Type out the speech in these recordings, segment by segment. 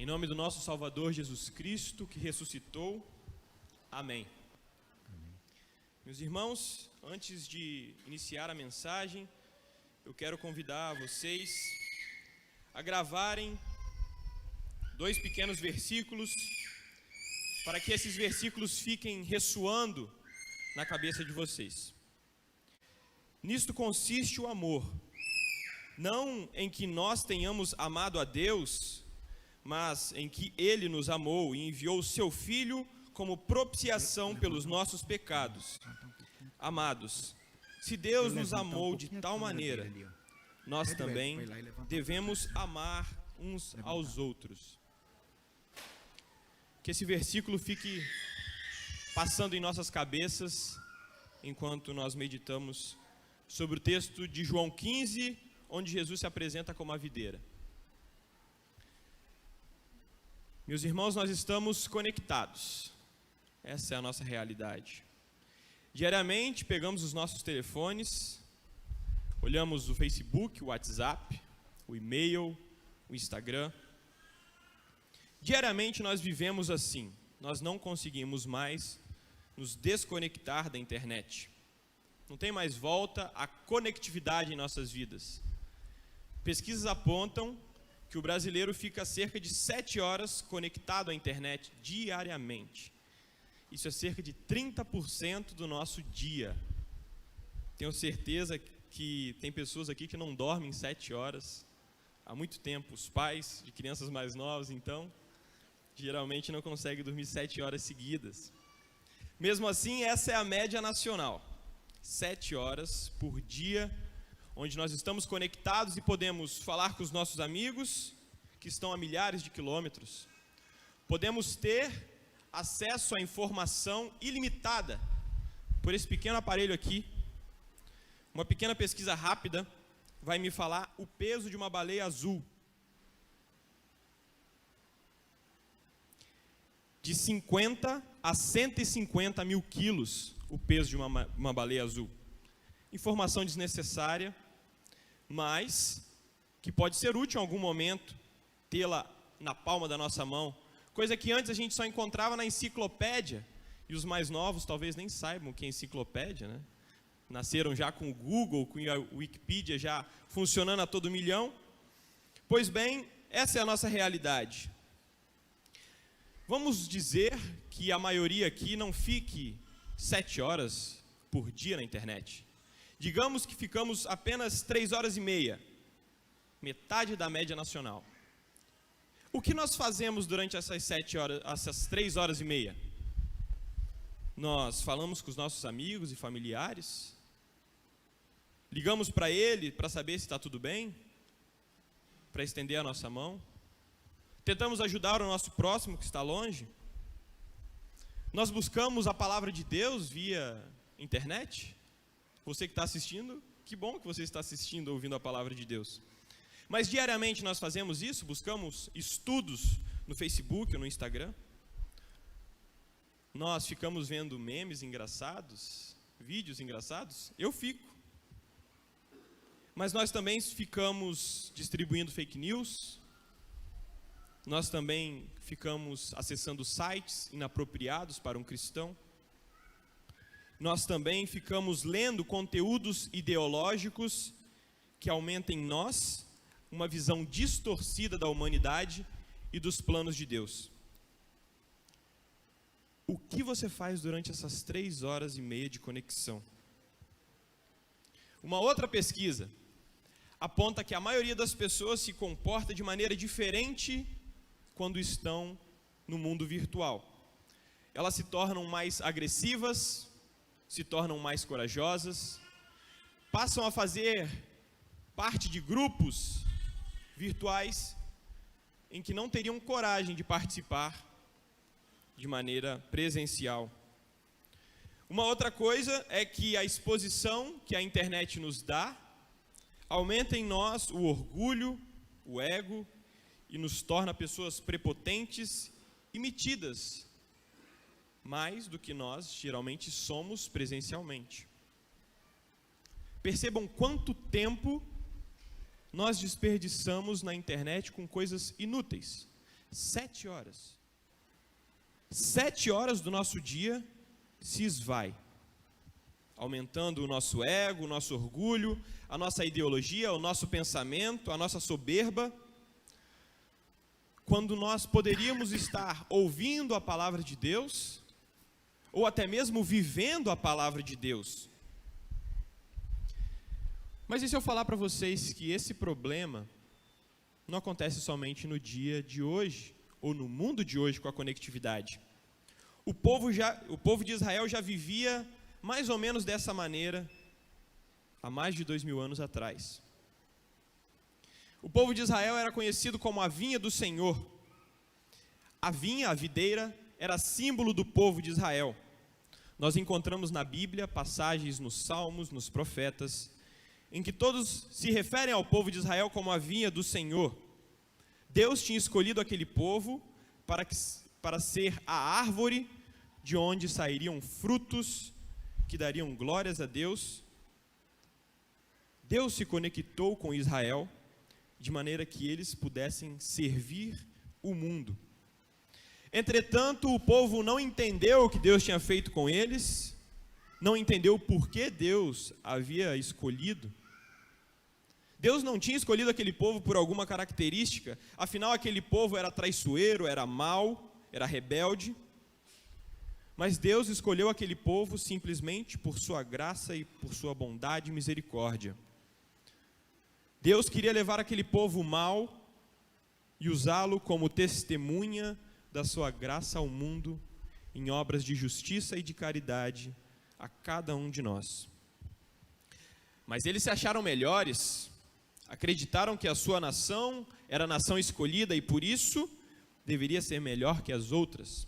Em nome do nosso Salvador Jesus Cristo, que ressuscitou. Amém. Meus irmãos, antes de iniciar a mensagem, eu quero convidar vocês a gravarem 2 pequenos versículos, para que esses versículos fiquem ressoando na cabeça de vocês. Nisto consiste o amor, não em que nós tenhamos amado a Deus, mas em que Ele nos amou e enviou o Seu Filho como propiciação pelos nossos pecados. Amados, se Deus nos amou de tal maneira, nós também devemos amar uns aos outros. Que esse versículo fique passando em nossas cabeças enquanto nós meditamos sobre o texto de João 15, onde Jesus se apresenta como a videira. Meus irmãos, nós estamos conectados. Essa é a nossa realidade. Diariamente pegamos os nossos telefones, olhamos o Facebook, o WhatsApp, o e-mail, o Instagram. Diariamente nós vivemos assim. Nós não conseguimos mais nos desconectar da internet. Não tem mais volta à conectividade em nossas vidas. Pesquisas apontam que o brasileiro fica cerca de 7 horas conectado à internet diariamente. Isso é cerca de 30% do nosso dia. Tenho certeza que tem pessoas aqui que não dormem 7 horas há muito tempo. Os pais de crianças mais novas, então, geralmente não conseguem dormir 7 horas seguidas. Mesmo assim, essa é a média nacional. 7 horas por dia, onde nós estamos conectados e podemos falar com os nossos amigos que estão a milhares de quilômetros. Podemos ter acesso à informação ilimitada por esse pequeno aparelho aqui. Uma pequena pesquisa rápida vai me falar o peso de uma baleia azul. De 50 a 150 mil quilos o peso de uma baleia azul. Informação desnecessária, mas que pode ser útil em algum momento, tê-la na palma da nossa mão, coisa que antes a gente só encontrava na enciclopédia, e os mais novos talvez nem saibam o que é enciclopédia, né? Nasceram já com o Google, com a Wikipedia já funcionando a todo milhão. Pois bem, essa é a nossa realidade. Vamos dizer que a maioria aqui não fique 7 horas por dia na internet. Digamos que ficamos apenas 3 horas e meia, metade da média nacional. O que nós fazemos durante essas 3 horas e meia? Nós falamos com os nossos amigos e familiares? Ligamos para ele para saber se está tudo bem? Para estender a nossa mão? Tentamos ajudar o nosso próximo que está longe? Nós buscamos a palavra de Deus via internet? Você que está assistindo, que bom que você está assistindo, ouvindo a palavra de Deus. Mas diariamente nós fazemos isso? Buscamos estudos no Facebook ou no Instagram? Nós ficamos vendo memes engraçados, vídeos engraçados? Eu fico. Mas nós também ficamos distribuindo fake news? Nós também ficamos acessando sites inapropriados para um cristão? Nós também ficamos lendo conteúdos ideológicos que aumentem em nós uma visão distorcida da humanidade e dos planos de Deus. O que você faz durante essas 3 horas e meia de conexão? Uma outra pesquisa aponta que a maioria das pessoas se comporta de maneira diferente quando estão no mundo virtual. Elas se tornam mais agressivas, se tornam mais corajosas, passam a fazer parte de grupos virtuais em que não teriam coragem de participar de maneira presencial. Uma outra coisa é que a exposição que a internet nos dá aumenta em nós o orgulho, o ego, e nos torna pessoas prepotentes e metidas, mais do que nós geralmente somos presencialmente. Percebam quanto tempo nós desperdiçamos na internet com coisas inúteis, 7 horas. 7 horas do nosso dia se esvai, aumentando o nosso ego, o nosso orgulho, a nossa ideologia, o nosso pensamento, a nossa soberba, quando nós poderíamos estar ouvindo a palavra de Deus, ou até mesmo vivendo a palavra de Deus. Mas e se eu falar para vocês que esse problema não acontece somente no dia de hoje, ou no mundo de hoje com a conectividade? O povo de Israel já vivia mais ou menos dessa maneira há mais de 2000 anos atrás. O povo de Israel era conhecido como a vinha do Senhor. A vinha, a videira, era símbolo do povo de Israel. Nós encontramos na Bíblia passagens nos Salmos, nos Profetas, em que todos se referem ao povo de Israel como a vinha do Senhor. Deus tinha escolhido aquele povo para ser a árvore de onde sairiam frutos que dariam glórias a Deus. Deus se conectou com Israel de maneira que eles pudessem servir o mundo. Entretanto, o povo não entendeu o que Deus tinha feito com eles, não entendeu por que Deus havia escolhido. Deus não tinha escolhido aquele povo por alguma característica, afinal aquele povo era traiçoeiro, era mau, era rebelde. Mas Deus escolheu aquele povo simplesmente por sua graça e por sua bondade e misericórdia. Deus queria levar aquele povo mau e usá-lo como testemunha da sua graça ao mundo, em obras de justiça e de caridade a cada um de nós. Mas eles se acharam melhores, acreditaram que a sua nação era a nação escolhida e por isso deveria ser melhor que as outras.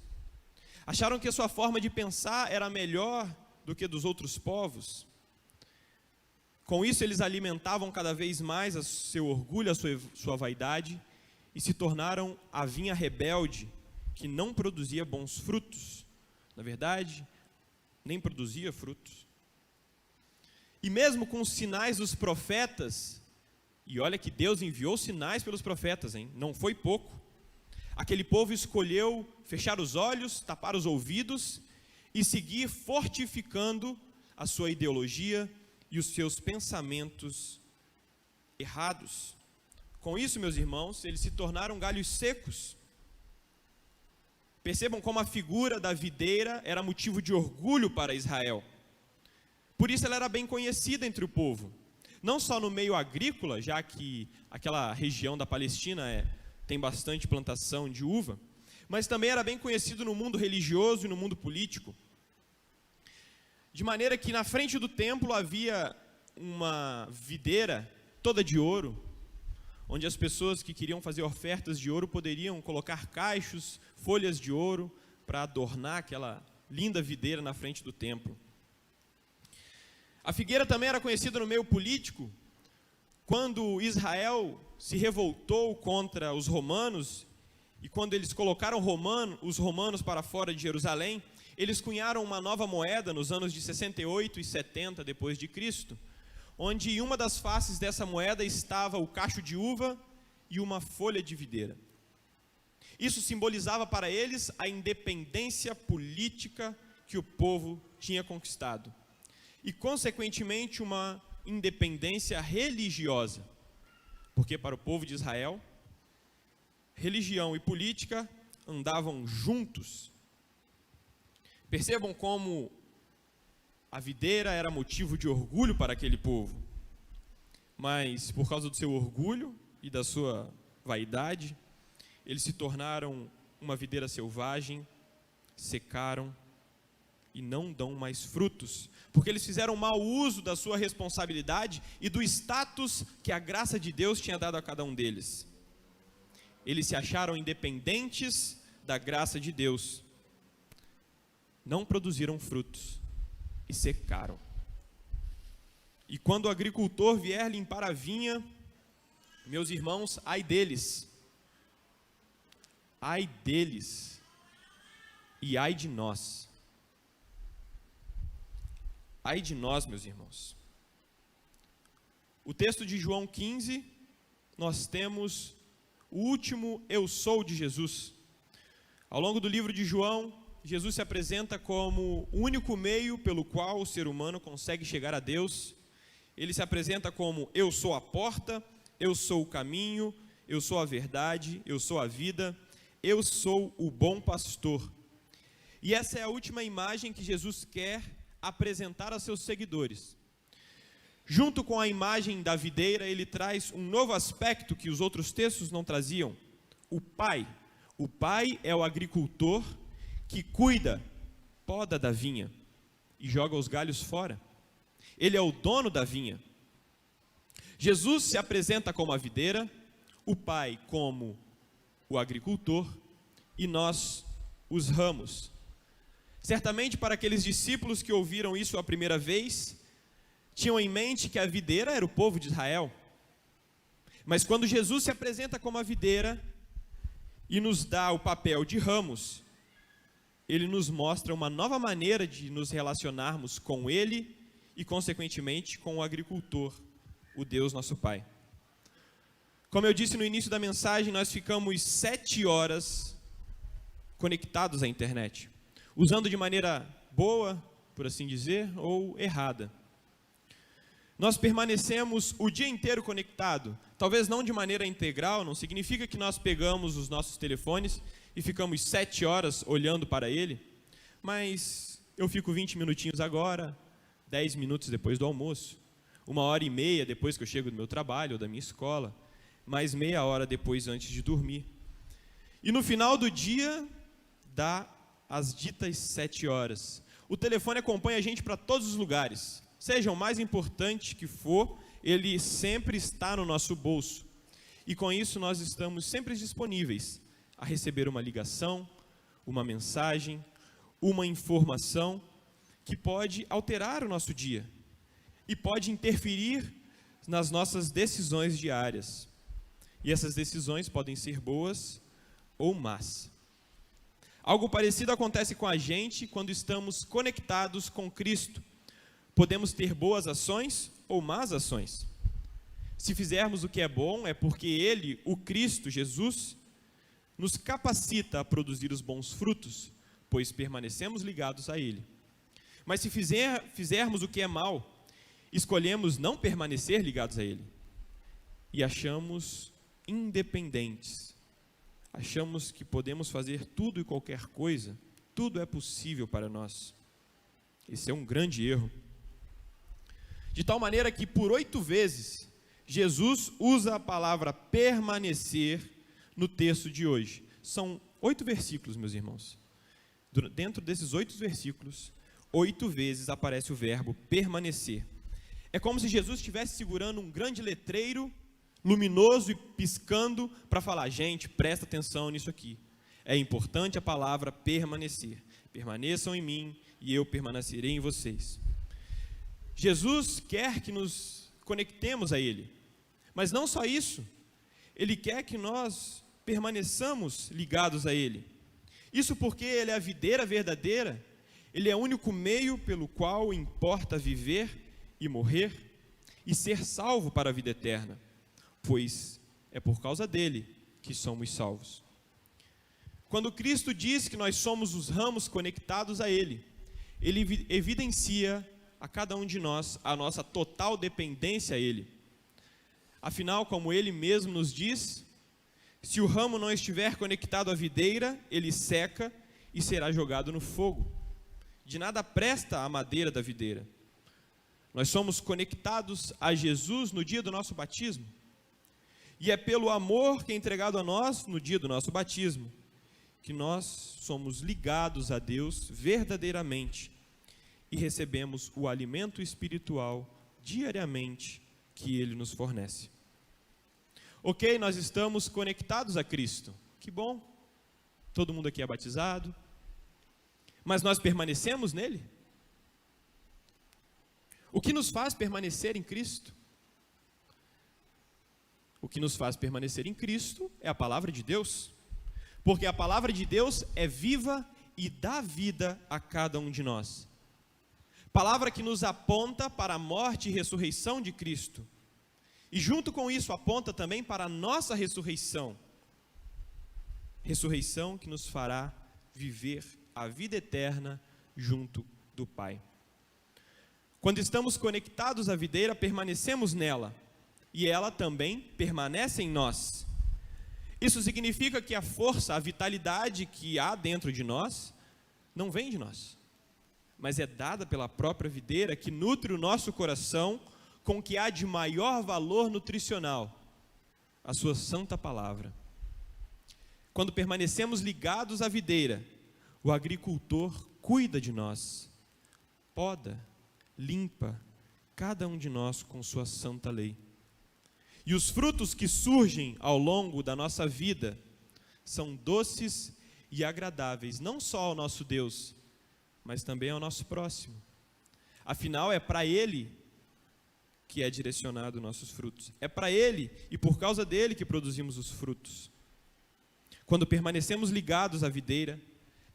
Acharam que a sua forma de pensar era melhor do que dos outros povos. Com isso, eles alimentavam cada vez mais o seu orgulho, a sua vaidade, e se tornaram a vinha rebelde, que não produzia bons frutos. Na verdade, nem produzia frutos. E mesmo com os sinais dos profetas, e olha que Deus enviou sinais pelos profetas, hein? Não foi pouco. Aquele povo escolheu fechar os olhos, tapar os ouvidos e seguir fortificando a sua ideologia e os seus pensamentos errados. Com isso, meus irmãos, eles se tornaram galhos secos. Percebam como a figura da videira era motivo de orgulho para Israel. Por isso ela era bem conhecida entre o povo. Não só no meio agrícola, já que aquela região da Palestina tem bastante plantação de uva, mas também era bem conhecido no mundo religioso e no mundo político. De maneira que na frente do templo havia uma videira toda de ouro, onde as pessoas que queriam fazer ofertas de ouro poderiam colocar cachos, folhas de ouro, para adornar aquela linda videira na frente do templo. A figueira também era conhecida no meio político. Quando Israel se revoltou contra os romanos, e quando eles colocaram os romanos para fora de Jerusalém, eles cunharam uma nova moeda nos anos de 68 e 70 depois de Cristo, onde em uma das faces dessa moeda estava o cacho de uva e uma folha de videira. Isso simbolizava para eles a independência política que o povo tinha conquistado e, consequentemente, uma independência religiosa, porque para o povo de Israel, religião e política andavam juntos. Percebam como a videira era motivo de orgulho para aquele povo, mas por causa do seu orgulho e da sua vaidade, eles se tornaram uma videira selvagem, secaram e não dão mais frutos, porque eles fizeram mau uso da sua responsabilidade e do status que a graça de Deus tinha dado a cada um deles. Eles se acharam independentes da graça de Deus, não produziram frutos e secaram. E quando o agricultor vier limpar a vinha, meus irmãos, ai deles e ai de nós. Ai de nós, meus irmãos. O texto de João 15, nós temos o último eu sou de Jesus. Ao longo do livro de João, Jesus se apresenta como o único meio pelo qual o ser humano consegue chegar a Deus. Ele se apresenta como eu sou a porta, eu sou o caminho, eu sou a verdade, eu sou a vida, eu sou o bom pastor. E essa é a última imagem que Jesus quer apresentar a seus seguidores. Junto com a imagem da videira, ele traz um novo aspecto que os outros textos não traziam: o Pai. O Pai é o agricultor que cuida, poda da vinha e joga os galhos fora. Ele é o dono da vinha. Jesus se apresenta como a videira, o Pai como o agricultor e nós os ramos. Certamente para aqueles discípulos que ouviram isso a primeira vez, tinham em mente que a videira era o povo de Israel. Mas quando Jesus se apresenta como a videira e nos dá o papel de ramos, ele nos mostra uma nova maneira de nos relacionarmos com ele e, consequentemente, com o agricultor, o Deus nosso Pai. Como eu disse no início da mensagem, nós ficamos 7 horas conectados à internet, usando de maneira boa, por assim dizer, ou errada. Nós permanecemos o dia inteiro conectado, talvez não de maneira integral, não significa que nós pegamos os nossos telefones e ficamos 7 horas olhando para ele, mas eu fico 20 minutinhos agora, 10 minutos depois do almoço, 1h30 depois que eu chego do meu trabalho ou da minha escola, mais meia hora depois antes de dormir. E no final do dia, dá as ditas 7 horas. O telefone acompanha a gente para todos os lugares. Seja o mais importante que for, ele sempre está no nosso bolso. E com isso nós estamos sempre disponíveis a receber uma ligação, uma mensagem, uma informação que pode alterar o nosso dia e pode interferir nas nossas decisões diárias. E essas decisões podem ser boas ou más. Algo parecido acontece com a gente quando estamos conectados com Cristo. Podemos ter boas ações ou más ações. Se fizermos o que é bom, é porque Ele, o Cristo, Jesus, nos capacita a produzir os bons frutos, pois permanecemos ligados a Ele. Mas se fizermos o que é mal, escolhemos não permanecer ligados a Ele. E achamos independentes. Achamos que podemos fazer tudo e qualquer coisa, tudo é possível para nós. Esse é um grande erro. De tal maneira que por 8 vezes, Jesus usa a palavra permanecer no texto de hoje. São 8 versículos, meus irmãos. Dentro desses 8 versículos, 8 vezes aparece o verbo permanecer. É como se Jesus estivesse segurando um grande letreiro, luminoso e piscando, para falar: gente, presta atenção nisso aqui. É importante a palavra permanecer. Permaneçam em mim e eu permanecerei em vocês. Jesus quer que nos conectemos a Ele, mas não só isso, Ele quer que nós permaneçamos ligados a Ele. Isso porque Ele é a videira verdadeira, Ele é o único meio pelo qual importa viver e morrer e ser salvo para a vida eterna, pois é por causa dele que somos salvos. Quando Cristo diz que nós somos os ramos conectados a Ele, Ele evidencia a cada um de nós a nossa total dependência a Ele. Afinal, como Ele mesmo nos diz, se o ramo não estiver conectado à videira, ele seca e será jogado no fogo. De nada presta a madeira da videira. Nós somos conectados a Jesus no dia do nosso batismo. E é pelo amor que é entregado a nós no dia do nosso batismo que nós somos ligados a Deus verdadeiramente e recebemos o alimento espiritual diariamente que Ele nos fornece. Ok, nós estamos conectados a Cristo. Que bom. Todo mundo aqui é batizado. Mas nós permanecemos nele? O que nos faz permanecer em Cristo? O que nos faz permanecer em Cristo é a palavra de Deus. Porque a palavra de Deus é viva e dá vida a cada um de nós. Palavra que nos aponta para a morte e ressurreição de Cristo. E junto com isso aponta também para a nossa ressurreição, ressurreição que nos fará viver a vida eterna junto do Pai. Quando estamos conectados à videira, permanecemos nela, e ela também permanece em nós. Isso significa que a força, a vitalidade que há dentro de nós, não vem de nós, mas é dada pela própria videira, que nutre o nosso coração com o que há de maior valor nutricional, a sua santa palavra. Quando permanecemos ligados à videira, o agricultor cuida de nós, poda, limpa cada um de nós com sua santa lei. E os frutos que surgem ao longo da nossa vida são doces e agradáveis, não só ao nosso Deus, mas também ao nosso próximo. Afinal, é para Ele que é direcionado nossos frutos. É para Ele e por causa dele que produzimos os frutos. Quando permanecemos ligados à videira,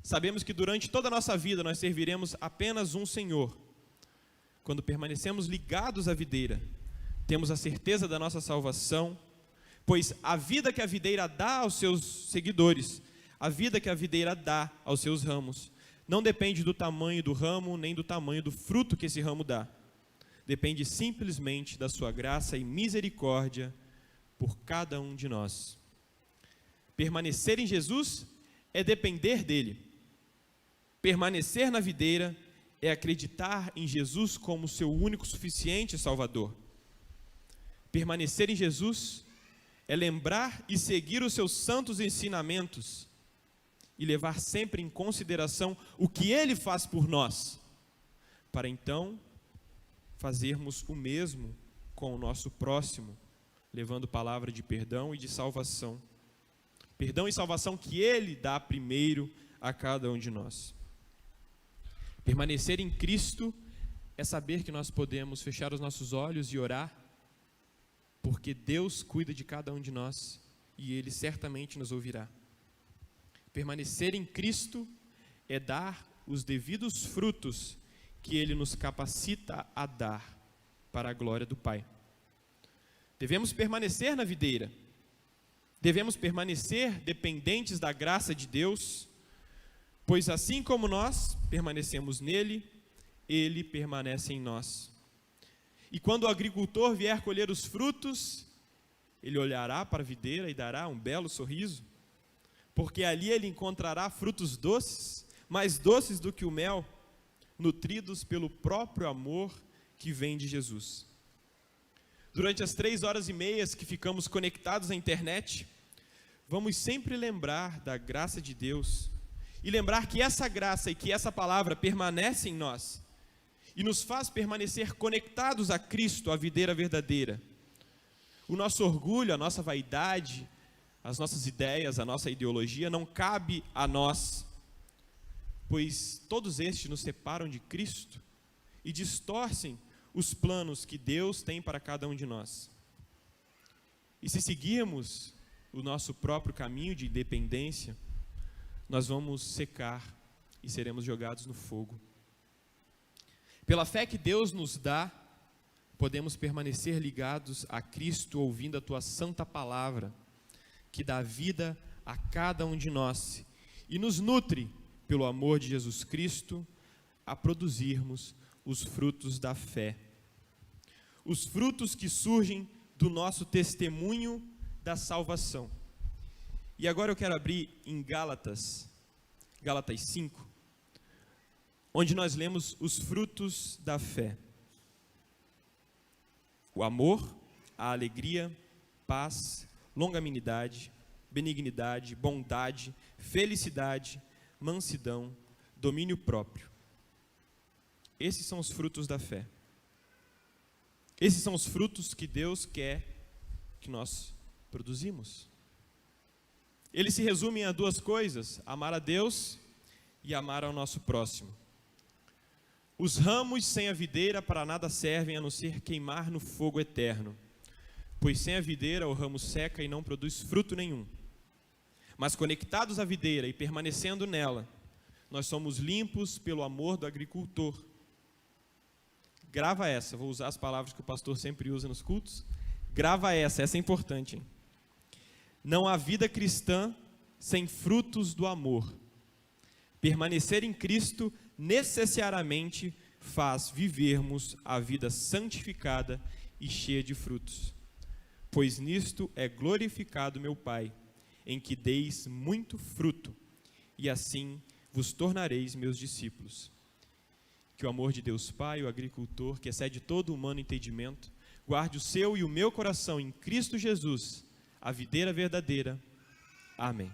sabemos que durante toda a nossa vida nós serviremos apenas um Senhor. Quando permanecemos ligados à videira, temos a certeza da nossa salvação, pois a vida que a videira dá aos seus seguidores, a vida que a videira dá aos seus ramos, não depende do tamanho do ramo, nem do tamanho do fruto que esse ramo dá. Depende simplesmente da sua graça e misericórdia por cada um de nós. Permanecer em Jesus é depender dele. Permanecer na videira é acreditar em Jesus como seu único suficiente Salvador. Permanecer em Jesus é lembrar e seguir os seus santos ensinamentos e levar sempre em consideração o que Ele faz por nós, para então fazermos o mesmo com o nosso próximo, levando palavra de perdão e de salvação. Perdão e salvação que Ele dá primeiro a cada um de nós. Permanecer em Cristo é saber que nós podemos fechar os nossos olhos e orar, porque Deus cuida de cada um de nós e Ele certamente nos ouvirá. Permanecer em Cristo é dar os devidos frutos que Ele nos capacita a dar para a glória do Pai. Devemos permanecer na videira, devemos permanecer dependentes da graça de Deus, pois assim como nós permanecemos nele, Ele permanece em nós. E quando o agricultor vier colher os frutos, ele olhará para a videira e dará um belo sorriso, porque ali ele encontrará frutos doces, mais doces do que o mel, nutridos pelo próprio amor que vem de Jesus. Durante as 3h30 que ficamos conectados à internet, vamos sempre lembrar da graça de Deus e lembrar que essa graça e que essa palavra permanece em nós e nos faz permanecer conectados a Cristo, a videira verdadeira. O nosso orgulho, a nossa vaidade, as nossas ideias, a nossa ideologia não cabe a nós, pois todos estes nos separam de Cristo e distorcem os planos que Deus tem para cada um de nós. E se seguirmos o nosso próprio caminho de independência, nós vamos secar e seremos jogados no fogo. Pela fé que Deus nos dá, podemos permanecer ligados a Cristo, ouvindo a tua santa palavra, que dá vida a cada um de nós e nos nutre, pelo amor de Jesus Cristo, a produzirmos os frutos da fé. Os frutos que surgem do nosso testemunho da salvação. E agora eu quero abrir em Gálatas 5, onde nós lemos os frutos da fé. O amor, a alegria, paz, longanimidade, benignidade, bondade, felicidade, mansidão, domínio próprio. Esses são os frutos da fé. Esses são os frutos que Deus quer que nós produzimos. Eles se resumem a duas coisas: amar a Deus e amar ao nosso próximo. Os ramos sem a videira para nada servem a não ser queimar no fogo eterno, pois sem a videira o ramo seca e não produz fruto nenhum. Mas conectados à videira e permanecendo nela, nós somos limpos pelo amor do agricultor. Grava essa, vou usar as palavras que o pastor sempre usa nos cultos. Grava essa é importante, hein? Não há vida cristã sem frutos do amor. Permanecer em Cristo necessariamente faz vivermos a vida santificada e cheia de frutos. Pois nisto é glorificado meu Pai, em que deis muito fruto, e assim vos tornareis meus discípulos. Que o amor de Deus Pai, o agricultor, que excede todo humano entendimento, guarde o seu e o meu coração em Cristo Jesus, a videira verdadeira. Amém.